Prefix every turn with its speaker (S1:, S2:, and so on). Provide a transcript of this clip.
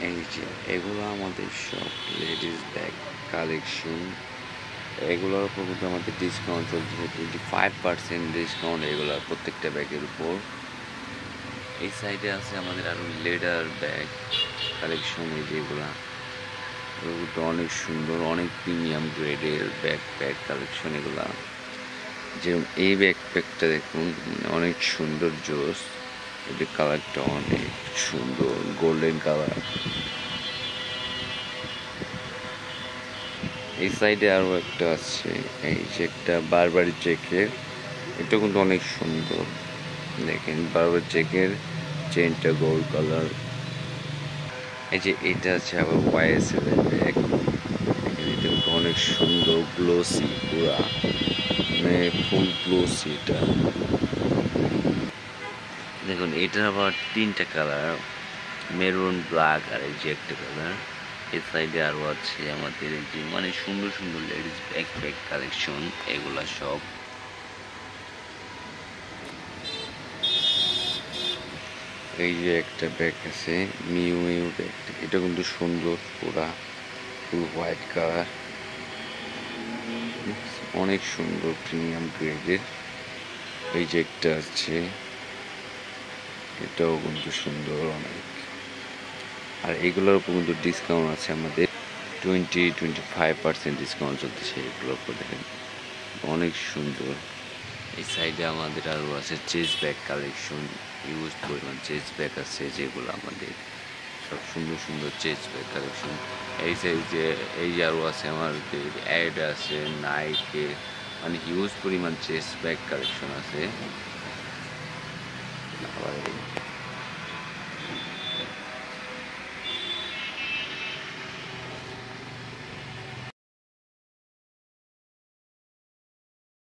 S1: এই যে এগুলো আমাদের সব লেডিস ব্যাগ কালেকশন। এগুলোর উপর কিন্তু আমাদের ডিসকাউন্ট চলছে 25% ডিসকাউন্ট এগুলোর প্রত্যেকটা ব্যাগের উপর। এই সাইডে আছে আমাদের আরো লেদার ব্যাগ কালেকশন। এই যেগুলা এগুলো অনেক সুন্দর, অনেক প্রিমিয়াম গ্রেডের ব্যাকপ্যাক কালেকশন এগুলা। যেরকম এই ব্যাকপ্যাকটা দেখুন, অনেক সুন্দর জোস। এদের কালারটা অনেক সুন্দর, গোল্ডেন কালার। এই সাইডে আরো একটা আছে, এই যে একটা বারবারি চেকের, এটা কিন্তু অনেক সুন্দর। দেখেন বারবারি চেকের চেনটা গোল্ড কালার। এই যে এটা আছে আবার ওয়াইএসএল এর ব্যাগ। এটা কিন্তু অনেক সুন্দর, গ্লোসি, পুরা মানে ফুল গ্লোসি। এটা দেখুন, এটা আবার তিনটা কালার, মেরুন, ব্ল্যাক আর এই যে একটা কালার। এই সাইডে আরো আছে আমাদের এই যে মানে সুন্দর সুন্দর লেডিস ব্যাকপ্যাক কালেকশন এগুলা সব। এই যে একটা ব্যাগ আছে মিউ মিউ ব্যাগ, এটা কিন্তু সুন্দর, পুরা ফুল হোয়াইট কালার, অনেক সুন্দর প্রিমিয়াম গ্রেডের। এই যে একটা আছে, এটাও কিন্তু সুন্দর অনেক। আর এগুলোর উপর কিন্তু ডিসকাউন্ট আছে আমাদের 25% ডিসকাউন্ট চলতেছে এগুলোর উপর। দেখেন অনেক সুন্দর। এই সাইডে আমাদের আরও আছে চেস্ট ব্যাগ কালেকশন, ইউজ পরিমাণ চেস্ট ব্যাগ আছে যেগুলো আমাদের সব সুন্দর সুন্দর চেস্ট ব্যাগ কালেকশন। এই সাইডে এই যে আরও আছে আমাদের অ্যাড আছে নাইকে, মানে হিউজ পরিমাণ চেস্ট ব্যাগ কালেকশন আছে। আবার